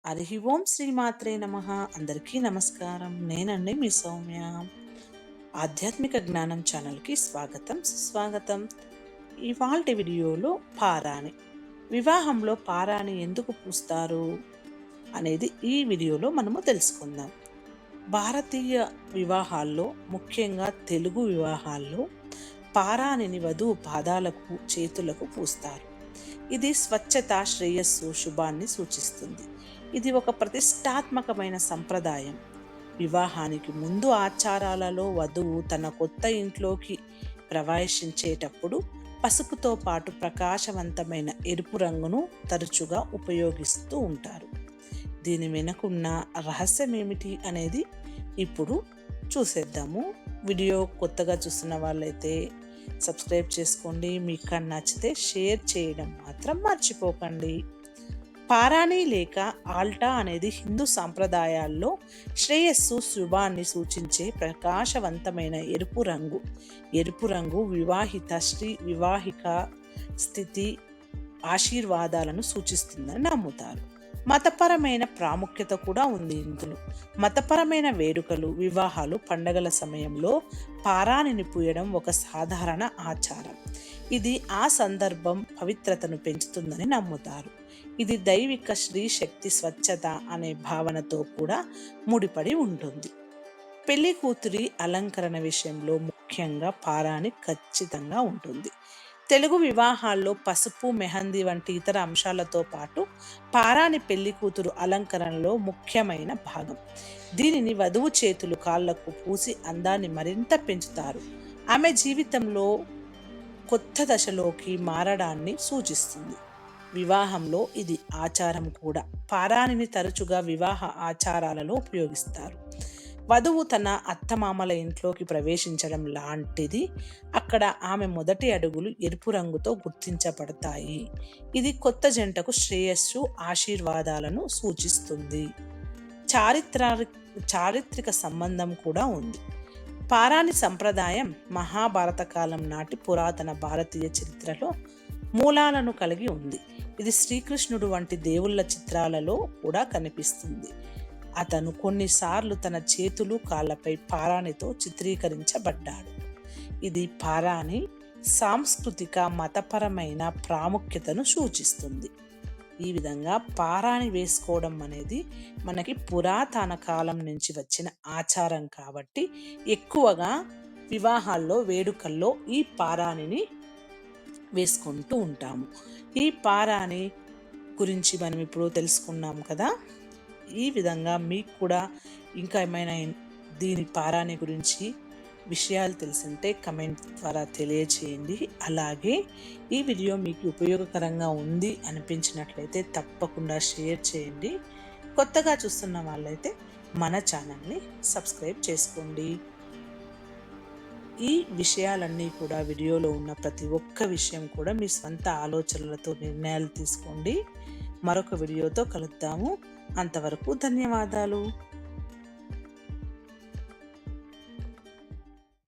హరి ఓం శ్రీమాత్రే నమః. అందరికీ నమస్కారం. నేనండి మీ సౌమ్య. ఆధ్యాత్మిక జ్ఞానం ఛానల్కి స్వాగతం, సుస్వాగతం. ఇవాల్టి వీడియోలో పారాణి, వివాహంలో పారాణి ఎందుకు పూస్తారు అనేది ఈ వీడియోలో మనము తెలుసుకుందాం. భారతీయ వివాహాల్లో, ముఖ్యంగా తెలుగు వివాహాల్లో పారాణిని వధువు పాదాలకు, చేతులకు పూస్తారు. ఇది స్వచ్ఛత, శ్రేయస్సు, శుభాన్ని సూచిస్తుంది. ఇది ఒక ప్రతిష్టాత్మకమైన సంప్రదాయం. వివాహానికి ముందు ఆచారాలలో వధువు తన కొత్త ఇంట్లోకి ప్రవేశించేటప్పుడు పసుపుతో పాటు ప్రకాశవంతమైన ఎరుపు రంగును తరచుగా ఉపయోగిస్తూ ఉంటారు. దీని వెనుకున్న రహస్యం ఏమిటి అనేది ఇప్పుడు చూసేద్దాము. వీడియో కొత్తగా చూస్తున్న వాళ్ళైతే సబ్స్క్రైబ్ చేసుకోండి. మీకు నచ్చితే షేర్ చేయడం మాత్రం మర్చిపోకండి. పారాణి లేక ఆల్టా అనేది హిందూ సాంప్రదాయాల్లో శ్రేయస్సు, శుభాన్ని సూచించే ప్రకాశవంతమైన ఎరుపు రంగు. ఎరుపు రంగు వివాహిక స్థితి, ఆశీర్వాదాలను సూచిస్తుందని నమ్ముతారు. మతపరమైన ప్రాముఖ్యత కూడా ఉంది ఇందులో. మతపరమైన వేడుకలు, వివాహాలు, పండగల సమయంలో పారాణిని పూయడం ఒక సాధారణ ఆచారం. ఇది ఆ సందర్భం పవిత్రతను పెంచుతుందని నమ్ముతారు. ఇది దైవిక శ్రీ శక్తి, స్వచ్ఛత అనే భావనతో కూడా ముడిపడి ఉంటుంది. పెళ్లి కూతురి అలంకరణ విషయంలో ముఖ్యంగా పారాణి ఖచ్చితంగా ఉంటుంది. తెలుగు వివాహాల్లో పసుపు, మెహందీ వంటి ఇతర అంశాలతో పాటు పారాణి పెళ్లి కూతురు అలంకరణలో ముఖ్యమైన భాగం. దీనిని వధువు చేతులు, కాళ్లకు పూసి అందాన్ని మరింత పెంచుతారు. ఆమె జీవితంలో కొత్త దశలోకి మారడాన్ని సూచిస్తుంది. వివాహంలో ఇది ఆచారం కూడా. పారాణిని తరచుగా వివాహ ఆచారాలలో ఉపయోగిస్తారు. వధువు తన అత్తమామల ఇంట్లోకి ప్రవేశించడం లాంటిది. అక్కడ ఆమె మొదటి అడుగులు ఎరుపు రంగుతో గుర్తించబడతాయి. ఇది కొత్త జంటకు శ్రేయస్సు, ఆశీర్వాదాలను సూచిస్తుంది. చారిత్రక సంబంధం కూడా ఉంది. పారాణి సంప్రదాయం మహాభారత కాలం నాటి పురాతన భారతీయ చరిత్రలో మూలాలను కలిగి ఉంది. ఇది శ్రీకృష్ణుడు వంటి దేవుళ్ళ చిత్రాలలో కూడా కనిపిస్తుంది. అతను కొన్నిసార్లు తన చేతులు, కాళ్ళపై పారాణితో చిత్రీకరించబడ్డాడు. ఇది పారాణి సాంస్కృతిక, మతపరమైన ప్రాముఖ్యతను సూచిస్తుంది. ఈ విధంగా పారాణి వేసుకోవడం అనేది మనకి పురాతన కాలం నుంచి వచ్చిన ఆచారం కాబట్టి ఎక్కువగా వివాహాల్లో, వేడుకల్లో ఈ పారాణిని వేసుకుంటూ ఉంటాము. ఈ పారాణి గురించి మనం ఇప్పుడు తెలుసుకున్నాం కదా. ఈ విధంగా మీకు కూడా ఇంకా ఏమైనా దీని పారాణి గురించి విషయాలు తెలిసింటే కమెంట్ ద్వారా తెలియచేయండి. అలాగే ఈ వీడియో మీకు ఉపయోగకరంగా ఉంది అనిపించినట్లయితే తప్పకుండా షేర్ చేయండి. కొత్తగా చూస్తున్న వాళ్ళైతే మన ఛానల్ని సబ్స్క్రైబ్ చేసుకోండి. ఈ విషయాలన్నీ కూడా, వీడియోలో ఉన్న ప్రతి ఒక్క విషయం కూడా మీ స్వంత ఆలోచనలతో నిర్ణయాలు తీసుకోండి. మరొక వీడియోతో కలుద్దాము. అంతవరకు ధన్యవాదాలు.